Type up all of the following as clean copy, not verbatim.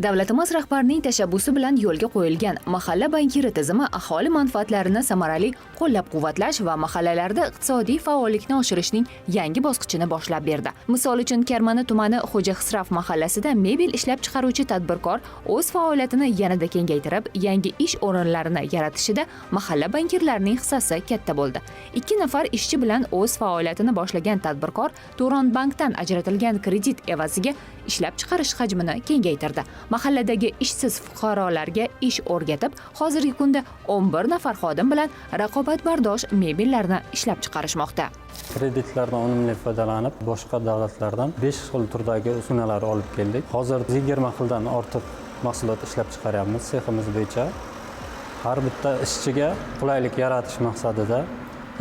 Davlatimiz rahbarining tashabbusi bilan yo'lga qo'yilgan mahalla bankiri tizimi aholi manfaatlarini samarali qo'llab-quvvatlash va mahallalarda iqtisodiy faollikni oshirishning yangi bosqichini boshlab berdi. Misol uchun, Karmana tumani Xo'jaxisraf mahallasida mebel ishlab chiqaruvchi tadbirkor o'z faoliyatini yanada kengaytirib, yangi ish o'rinlarini yaratishida mahalla bankirlarining hissasi katta bo'ldi. 2 nafar ishchi bilan o'z faoliyatini boshlagan tadbirkor Turon bankdan ajratilgan kredit evaziga ishlab chiqarish hajmini kengaytirdi. Mahalladagi ishsiz fuqarolarga ish o'rgatib, hozirgi kunda 11 nafar xodim bilan raqobatbardosh mebellarni ishlab chiqarishmoqda. Kreditlardan unumli foydalanib, boshqa davlatlardan 5 xil turdagi uskunalar olib keldik. Hozir 20 xildan ortiq mahsulot ishlab chiqaryapmiz seximiz bo'yicha. Har bitta ishchiga qulaylik yaratish maqsadida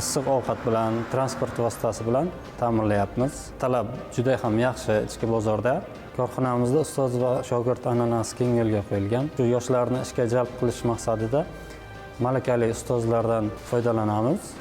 issiq ovqat bilan, transport vositasi bilan ta'minlayapmiz. Talab juda ham yaxshi ichki bozorda. Korxonamizda ustoz va shogird an'anasi keng yo'lga qo'yilgan. Shu yoshlarni ishga jalb qilish maqsadida malakali ustozlardan foydalanamiz.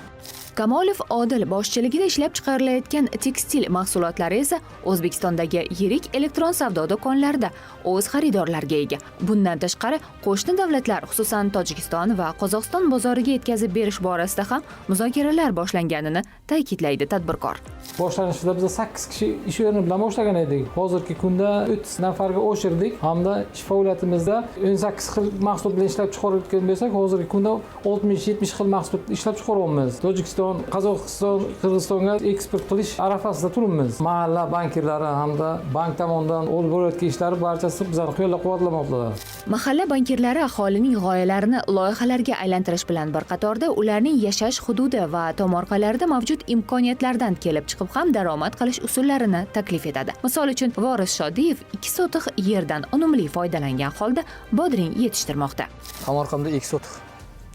Kamolov Odil boshchiligida ishlab chiqarilayotgan tekstil mahsulotlari esa O'zbekistondagi yirik elektron savdo do'konlarida o'z xaridorlariga ega. Bundan tashqari, qo'shni davlatlar, xususan Tojikiston va Qozog'iston bozoriga yetkazib berish borasida ham muzokaralar boshlanganini ta'kidlaydi tadbirkor. Boshlanishida biz 8 kishi ish o'rni bilan boshlagan edik. Hozirgi kunda 30 nafarga oshirdik hamda ish faoliyatimizda 18 xil mahsulot bilan ishlab chiqarayotgan bo'lsak, hozirgi kunda 60-70 xil mahsulot ishlab chiqaryapmiz. Tojikiston, Qozog'iston, Qirg'izistonga eksport qilish arafasida turibmiz. Mahalla bankirlari hamda bank tomonidan olib borayotgan ishlar barchasi bizlarni qo'llab-quvvatlamoqda. Mahalla bankirlari aholining g'oyalarini loyihalarga aylantirish bilan bir qatorda ularning yashash hududi va tomorqalarida mavjud imkoniyatlardan kelib chiqib ham daromad qilish usullarini taklif etadi. Misol uchun, Voris Shodiyev 2 sotix yerdan unumli foydalangan holda bodring yetishtirmoqda. Tomorqamda 2 sotix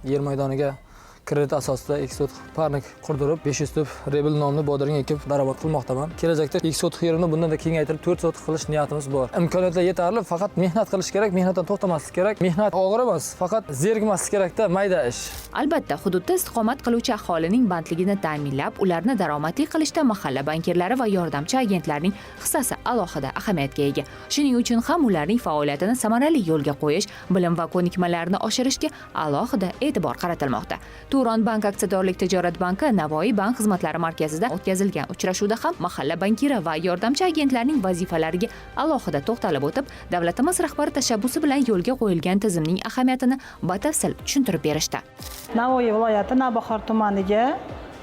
yer maydoniga kredit asosida 2 sotix parnik qurdirib 500 tup rebel nomli bodring ekib daromad qilmoqdaman. Kelajakda 2 sotix yerini bundan da kengaytirib 4 sotix qilish niyatimiz bor. Imkoniyatlar yetarli, faqat mehnat qilish kerak, mehnatdan to'xtamaslik kerak. Mehnat og'ir emas, faqat zerikmaslik kerakda, mayda ish. Albatta, hududda istiqomat qiluvchi aholining bandligini ta'minlab, ularni daromadli qilishda mahalla bankirlari va yordamchi agentlarning hissasi alohida ahamiyatga ega. Shuning uchun ham ularning faoliyatini samarali yo'lga qo'yish, bilim va ko'nikmalarni oshirishga alohida e'tibor qaratilmoqda. Turon bank aksiyadorlik tijorat banki Navoiy bank xizmatlari markazida o'tkazilgan uchrashuvda ham mahalla bankiri va yordamchi agentlarning vazifalariga alohida to'xtalib o'tib, davlatimiz rahbari tashabbusi bilan yo'lga qo'yilgan tizimning ahamiyatini batafsil tushuntirib berishdi. Navoiy viloyati Navbahor tumaniga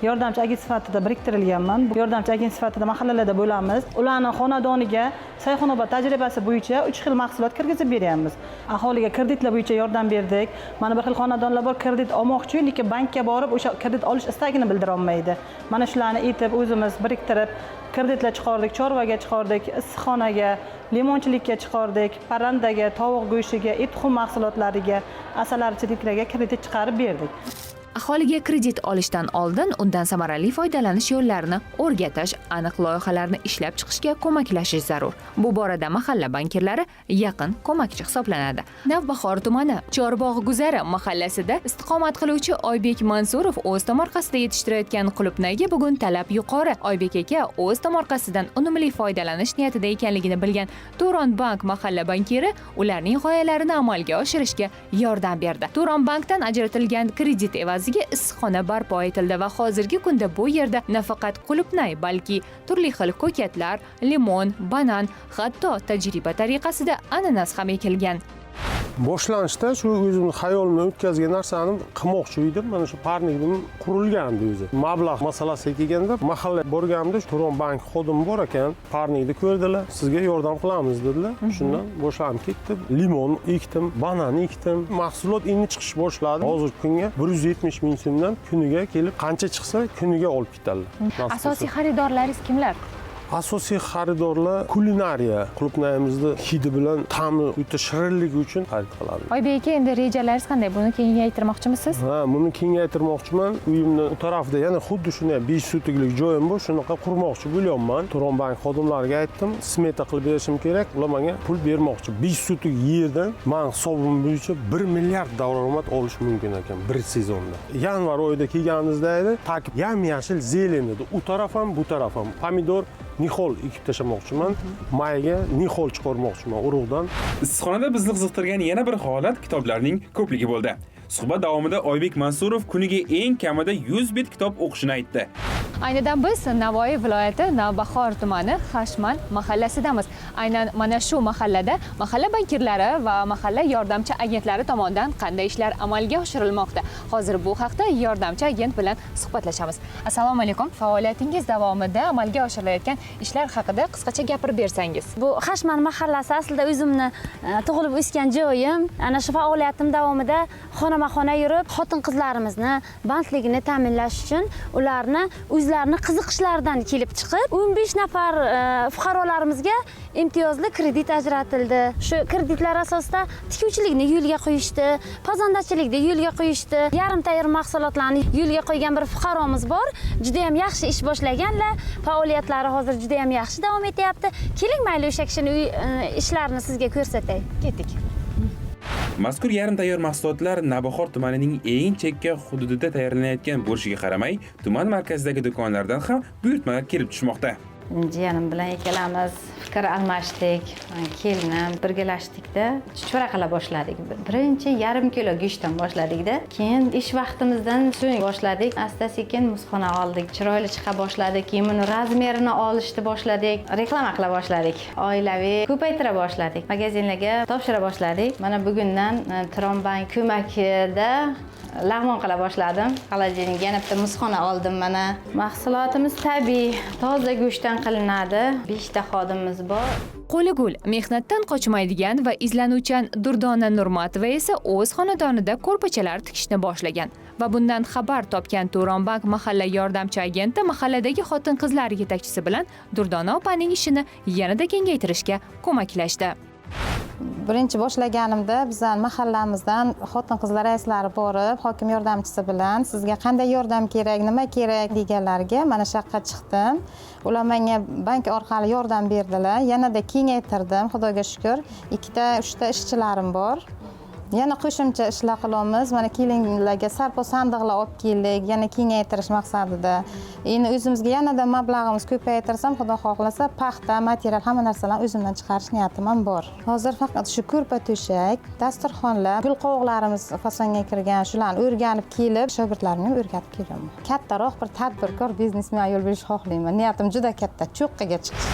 yordamchi agent sifatida biriktirilganman. Yordamchi agent sifatida mahallalarda bo'lamiz. Ularning xonadoniga sayxonobod tajribasi bo'yicha 3 xil mahsulot kirgizib beryapmiz. Aholiga kreditlar bo'yicha yordam berdik. Mana bir xil xonadonlar bor, kredit olmoqchi, lekin bankka borib o'sha kredit olish istagini bildira olmaydi. Mana shularni aytib, o'zimiz biriktirib kreditlar chiqardik, chorvaga chiqardik, issiqxonaga, limonchilikka chiqardik, parrandaga, tovuq go'shtiga, et tuxum mahsulotlariga, asalarichiliklarga kredit chiqarib berdik. Aholiga kredit olishdan oldin undan samarali foydalanish yo'llarini o'rgatish, aniq loyihalarni ishlab chiqishga ko'maklashish zarur. Bu borada mahalla bankirlari yaqin ko'makchi hisoblanadi. Navbahor tumani Chorbog' Guzari mahallasida istiqomat qiluvchi Oybek Mansurov o'z tomorqasida yetishtirayotgan qulupnayga bugun talab yuqori. Oybek aka o'z tomorqasidan unumli foydalanish niyatida ekanligini bilgan Turon bank mahalla bankiri ularning g'oyalarini amalga oshirishga yordam berdi. Turon bankdan ajratilgan kredit evaziga issiqxona barpo etildi va hozirgi kunda bu yerda nafaqat qulupnay, balki turli xil ko'katlar, limon, banan, hatto tajriba tariqasida ananas ham ekilgan. Boshlanishda shu o'zimni xayolimdan o'tkazgan narsani qilmoqchi edim. Mana shu parnikning qurilgandi o'zi. Mablag' masalasiga kelganda mahalla borganimda Turon bank xodimi bor ekan, parnikni ko'rdilar, sizga yordam qilamiz dedilar. Shundan boshlanib ketdi. Limon ekdim, banan ekdim. Mahsulot endi chiqish boshladi. Hozirgi kunga 170 ming so'mdan kuniga kelib, qancha chiqsa kuniga olib ketadilar. Asosiy xaridorlaringiz kimlar? Asosiy xaridorlar kulinariya, qulupnayimizni hidi bilan ta'mi o'ta shirinligi uchun xarid qiladi. Oybek aka, endi rejalaringiz qanday? Buni kengaytirmoqchimisiz? Ha, buni kengaytirmoqchiman. Uyimni u tarafida yana xuddi shunday 5 sotiklik joyim bor, shunaqa qurmoqchi bo'lyapman. Turon bank xodimlariga aytdim, smeta qilib berishim kerak, ular menga pul bermoqchi. 5 sotik yerdan men hisobim bo'yicha 1 milliard daromad olish mumkin ekan bir sezonda. Yanvar oyida kelganimizda edi, takib yam-yashil zelen edi. U taraf ham, bu taraf ham. Pomidor nihol ekib tashlamoqchiman. Mayga nihol chiqarmoqchiman urug'dan. Issiqxonada bizni qiziqtirgan yana bir holat kitoblarning ko'pligi bo'ldi. Suhbat davomida Oybek Mansurov kuniga eng kamida 100 bet kitob o'qishini aytdi. Aynidan biz Navoiy viloyati Navbahor tumani Xashmal mahallasidamiz. Aynan mana shu mahallada mahalla bankirlari va mahalla yordamchi agentlari tomonidan qanday ishlar amalga oshirilmoqda? Hozir bu haqda yordamchi agent bilan suhbatlashamiz. Assalomu alaykum. Faoliyatingiz davomida amalga oshirilayotgan ishlar haqida qisqacha gapirib bersangiz. Bu Xashmal mahallasi aslida o'zimni tug'ilib o'sgan joyim. Ana shu faoliyatim davomida xonama-xona yurib, xotin-qizlarimizni bandligini ta'minlash uchun ularni o'zlarini qiziqishlaridan kelib chiqib 15 nafar fuqarolarimizga imtiyozli kredit ajratildi. Shu kreditlar asosida tikuvchilikni yo'lga qo'yishdi, pazandachilikni yo'lga qo'yishdi. Yarim tayyor mahsulotlarni yo'lga qo'ygan bir fuqaromiz bor. Juda ham yaxshi ish boshlaganlar. Faoliyatlari hozir juda ham yaxshi davom etyapti. Keling, mayli o'sha kishining ishlarini sizga ko'rsatay. Ketdik. Mazkur yarim tayyor mahsulotlar Navbahor tumanining eng chekka hududida tayyorlanayotgan bo'lishiga qaramay, tuman markazidagi do'konlardan ham buyurtmalar kelib tushmoqda. Jiyanim bilan ikkalamiz fikr almashdik, kelinim birgalashdikda cho'ra qila boshladik. Birinchi yarim kilo go'shtdan boshladik-da, keyin ish vaqtimizdan so'ng boshladik. Asta-sekin muzxona oldik, chiroyli chiqa boshladi, keyin uni razmerini olishni boshladik, reklama qila boshladik, oilaviy ko'paytira boshladik, magazinlarga topshira boshladik. Mana bugundan Tronbank ko'makida lag'mon qila boshladim. Xolodilnik yana bitta muzxona oldim mana. Mahsulotimiz tabiiy, toza go'shtdan qilinadi. 5 ta xodimimiz bor. Qo'li gul, mehnatdan qochmaydigan va izlanuvchan Durdona Nurmatova esa o'z xonadonida ko'rpachalar tikishni boshlagan va bundan xabar topgan Turonbank mahalla yordamchi agenti mahalladagi xotin-qizlar yetakchisi bilan Durdona opaning ishini yanada kengaytirishga ko'maklashdi. Birinchi boshlaganimda bizning mahallamizdan xotin-qizlar raislari borib, hokim yordamchisi bilan sizga qanday yordam kerak, nima kerak deganlarga mana shu yoqqa chiqdim. Ular menga bank orqali yordam berdilar. Yanada kengaytirdim, Xudoga shukr. 2 ta 3 ta ishchilarim bor. Yana qo'shimcha ishlar qilamiz. Mana kelinglarga sarpo sandiqlar olib keldik, yana kengaytirish maqsadida. Endi o'zimizga yanada mablag'imiz ko'paytirsam, Xudo xohlasa, paxta, material hamma narsalarni o'zimdan chiqarish niyatim ham bor. Hozir faqat shu ko'rpa to'shak, dasturxonlar, gul qovoqlarimiz fasonga kirgan, shularni o'rganib kelib, shogirdlarimni o'rgatib kelaman. Kattaroq bir tadbirkor biznesmen ayol bo'lishni xohlayman. Niyatim juda katta, cho'qqiga chiqish.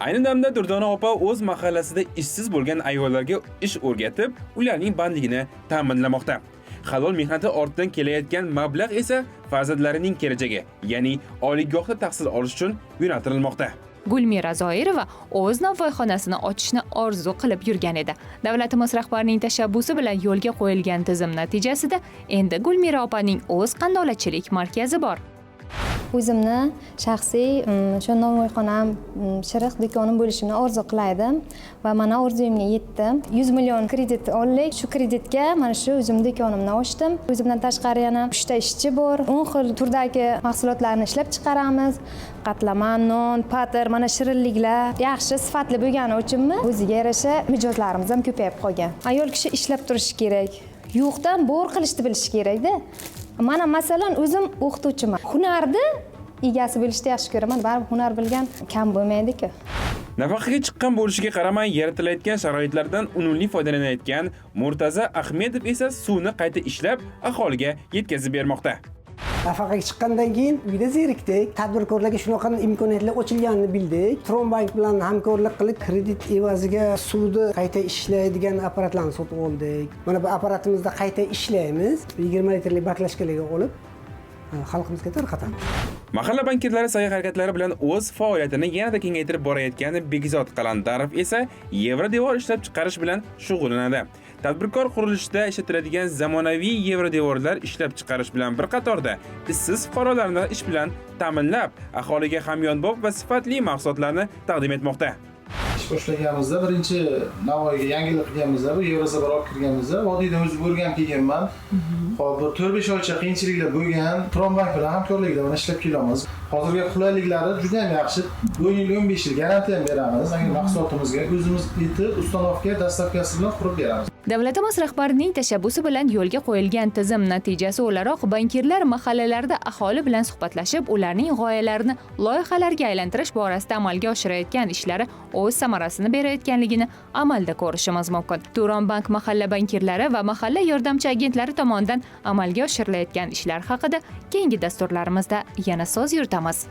Ayni damda Durdona opa o'z mahallasida ishsiz bo'lgan ayollarga ish o'rgatib, ularning bandligini ta'minlamoqda. Halol mehnati ortidan kelayotgan mablag' esa farzandlarining kelajagi, ya'ni oliygohda tahsil olish uchun yo'naltirilmoqda. Gulmira Zoirova o'z nonvoyxonasini ochishni orzu qilib yurgan edi. Davlatimiz rahbarining tashabbusi bilan yo'lga qo'yilgan tizim natijasida endi Gulmira opaning o'z qandolatchilik markazi bor. O'zimni shaxsiy shu nonvoyxonam, shiriq do'konim bo'lishini orzu qilaydim va mana orzuyimga yetdim. 100 million kredit oldik. Shu kreditga mana shu o'zim do'konimni ochdim. O'zimdan tashqari yana 3 ta ishchi bor. 10 xil turdagi mahsulotlarni ishlab chiqaramiz. Qatlama, non, patir, mana shirinliklar yaxshi sifatli bo'lgani uchunmi o'ziga yarasha mijozlarimiz ham ko'payib qolgan. Ayol kishi ishlab turishi kerak. Yo'qdan bor qilishni bilish kerak-da. Mana masalan o'zim o'qituvchiman. Hunarni egasi bo'lishni yaxshi ko'raman. Baribir hunar bilgan kam bo'lmaydi-ku. Nafaqaga chiqqan bo'lishiga qaramay, yaratilayotgan sharoitlardan unumli foydalanayotgan Murtaza Ahmedov esa suvni qayta ishlab, aholiga yetkazib bermoqda. Nafaqaga chiqqandan keyin uyda zerikdik. Tadbirkorlarga shunaqa imkoniyatlar ochilganini bildik. Tronbank bilan hamkorlik qilib kredit evaziga suvni qayta ishlaydigan apparatlarni sotib oldik. Mana bu apparatimizda qayta ishlaymiz. 20 litrlik baklashkalarga olib xalqimizga tarqatamiz. Mahalla bankirlari sa'y-harakatlari bilan o'z faoliyatini yanada kengaytirib borayotgan Begzod Qalandarov esa Yevrodevor ishlab chiqarish bilan shug'ullanadi. Tadbirkor qurilishida ishlatiladigan zamonaviy Yevrodevorlar ishlab chiqarish bilan bir qatorda ishsiz fuqarolarni ish bilan ta'minlab, aholiga hamyonbop va sifatli mahsulotlarni taqdim etmoqda. Ish boshlaganimizda birinchi Navoiyga yangilik qilganimizda, bu Yevrozabar olib kirganimizda, vodiydan o'zim o'rganib kelganman. Hozir 4-5 oycha qiyinchiliklar bo'lgan, Tronbank bilan hamkorlikda mana ishlab kelamiz. Hozirgi qulayliklari juda ham yaxshi. 10 yil 15 yil garantiya ham beramiz. Agar mahsulotimizga o'zimiz yetib, ustanovka, dastavkasi bilan qurib beramiz. Davlatimiz rahbarining tashabbusi bilan yo'lga qo'yilgan tizim natijasi o'laroq bankirlar mahallalarda aholi bilan suhbatlashib, ularning g'oyalarini loyihalarga aylantirish borasida amalga oshirayotgan ishlari o'z samarasini berayotganligini amalda ko'rishimiz mumkin. Turon bank mahalla bankirlari va mahalla yordamchi agentlari tomonidan amalga oshirilayotgan ishlar haqida keyingi dasturlarimizda yana so'z yuritamiz.